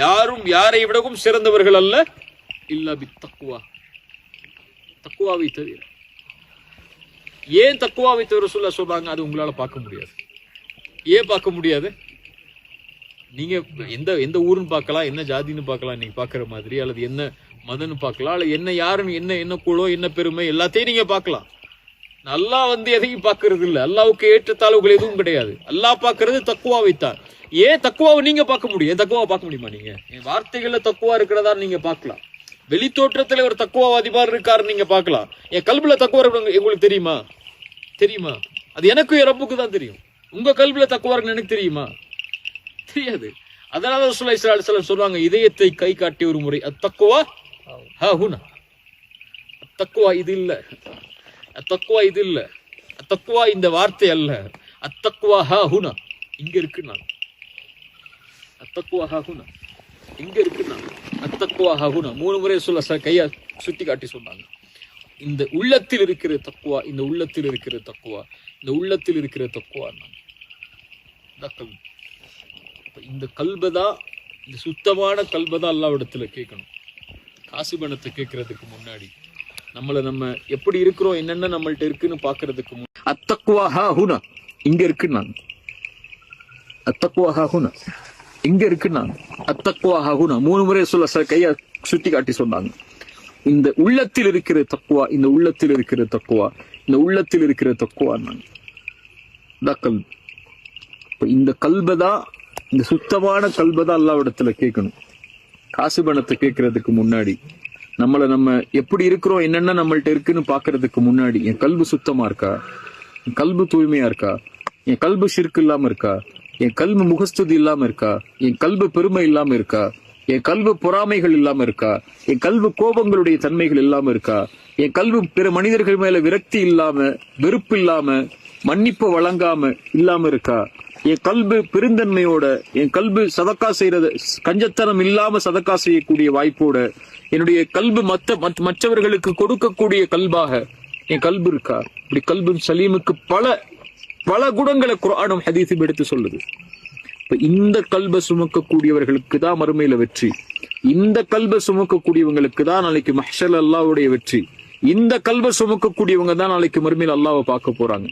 யாரும் யாரை விடவும் சிறந்தவர்கள் அல்ல இல்லா பித்தக்குவா, தக்குவாவை தவிர. ஏன் தக்குவாவை தவிர சொல்றாங்க? அது உங்களால பார்க்க முடியாது. ஏன் பார்க்க முடியாது? நீங்க எந்த ஊருன்னு பார்க்கலாம், என்ன ஜாதின்னு பார்க்கலாம், நீங்க பாக்குற மாதிரி, அல்லது என்ன மதன்னு பார்க்கலாம், அல்லது என்ன யாருன்னு, என்ன குழோ, என்ன பெருமை, எல்லாத்தையும் நீங்க பார்க்கலாம். அல்லாஹ் எதையும் பார்க்கறது இல்லை. அல்லாவுக்கு ஏற்றத்தாழ்வுகள் எதுவும் கிடையாது. அல்லாஹ் பார்க்கறது தக்குவாவைத்தான். ஏன் தக்குவாவை நீங்க பார்க்க முடியும்? தக்குவாவை பார்க்க முடியுமா? நீங்க என் வார்த்தைகள்ல தக்குவா இருக்கிறதா நீங்க பார்க்கலாம். வெளி தோற்றத்துல ஒரு தக்குவாவாதி மாதிரி இருக்காரு நீங்க பார்க்கலாம். என் கல்வில தக்குவா இருக்கு உங்களுக்கு தெரியுமா? தெரியுமா? அது எனக்கும் என் ரப்புக்கு தான் தெரியும். உங்க கல்வில தக்குவா இருக்குன்னு எனக்கு தெரியுமா? தெரியாது. அதனால ரசூலுல்லாஹி ஸல்லல்லாஹு அலைஹி வஸல்லம் சொல்றாங்க, இதயத்தை கை காட்டி ஒரு முறை அத்தக்குவா ஹா ஹுனா. அத்தக்குவா இது இல்ல, அத்தக்குவா இது இல்ல, அத்தக்குவா இந்த வார்த்தை அல்ல. அத்தக்குவா ஹா ஹுனா, இங்க இருக்கு. நான் அத்தக்குவா ஹா ஹுனா, இங்க இருக்கு. நான் அத்தக்குவா ஹா ஹுனா 3 முறை சொல்ல கையா சுட்டி காட்டி சொன்னாங்க. இந்த உள்ளத்தில் இருக்கிற தக்குவா, இந்த உள்ளத்தில் இருக்கிற தக்குவா, இந்த உள்ளத்தில் இருக்கிற தக்குவா. இந்த கல்பதா, இந்த சுத்தமான கல்பதா அல்லாஹ்விடத்துல கேட்கணும். காசு பணத்தை கேட்கறதுக்கு முன்னாடி நம்ம எப்படி இருக்கிறோம், என்னென்ன நம்மள்ட்ட இருக்குன்னு பாக்குறதுக்கு முன்னாடி அத்தக்குவா ஹா ஹுனா, இங்க இருக்கு. நான் அத்தக்குவா ஹா ஹுனா, இங்க இருக்கு. நான் அத்தக்குவா ஹா ஹுனா 3 முறை சொல்ல கையா சுட்டி காட்டி சொன்னாங்க. இந்த உள்ளத்தில் இருக்கிற தக்குவா, இந்த உள்ளத்தில் இருக்கிற தக்குவா, இந்த உள்ளத்தில் இருக்கிற தக்குவா. நான் இந்த கல்பதா, இந்த சுத்தமான கல்பதா அல்லாஹ்விடத்துல கேட்கணும். காசு பணத்தை கேட்கறதுக்கு முன்னாடி நம்ம எப்படி இருக்கிறோம், என்னென்ன நம்மள்ட்ட இருக்குன்னு பாக்குறதுக்கு முன்னாடி என் கல்பு சுத்தமா இருக்கா, என் கல்பு தூய்மையா இருக்கா, என் கல்பு ஷிர்க் இல்லாம இருக்கா, என் கல்பு முகஸ்துதி இல்லாம இருக்கா, என் கல்பு பெருமை இல்லாம இருக்கா, என் கல்பு பொறாமைகள் இல்லாம இருக்கா, என் கல்பு கோபங்களுடைய தன்மைகள் இல்லாம இருக்கா, என் கல்பு பிற மனிதர்கள் மேல விரக்தி இல்லாம, வெறுப்பு இல்லாம, மன்னிப்பு வழங்காம இல்லாம இருக்கா, என் கல்பு பெருந்தன்மையோட, என் கல்பு சதக்கா செய்யறது கஞ்சத்தனம் இல்லாம சதக்கா செய்யக்கூடிய வாய்ப்போட, என்னுடைய கல்பு மற்றவர்களுக்கு கொடுக்கக்கூடிய கல்பாக என் கல்பு இருக்கா. இப்படி கல்பு சலீமுக்கு பல குணங்களை குர்ஆனும் ஹதீஸும் எடுத்து சொல்லுது. இப்ப இந்த கல்பை சுமக்கக்கூடியவர்களுக்கு தான் மறுமையில வெற்றி. இந்த கல்பை சுமக்கக்கூடியவங்களுக்கு தான் நாளைக்கு மஹ்ஷர் அல்லாஹ்வுடைய வெற்றி. இந்த கல்பை சுமக்கக்கூடியவங்க தான் நாளைக்கு மறுமையில அல்லாஹ்வை பார்க்க போறாங்க.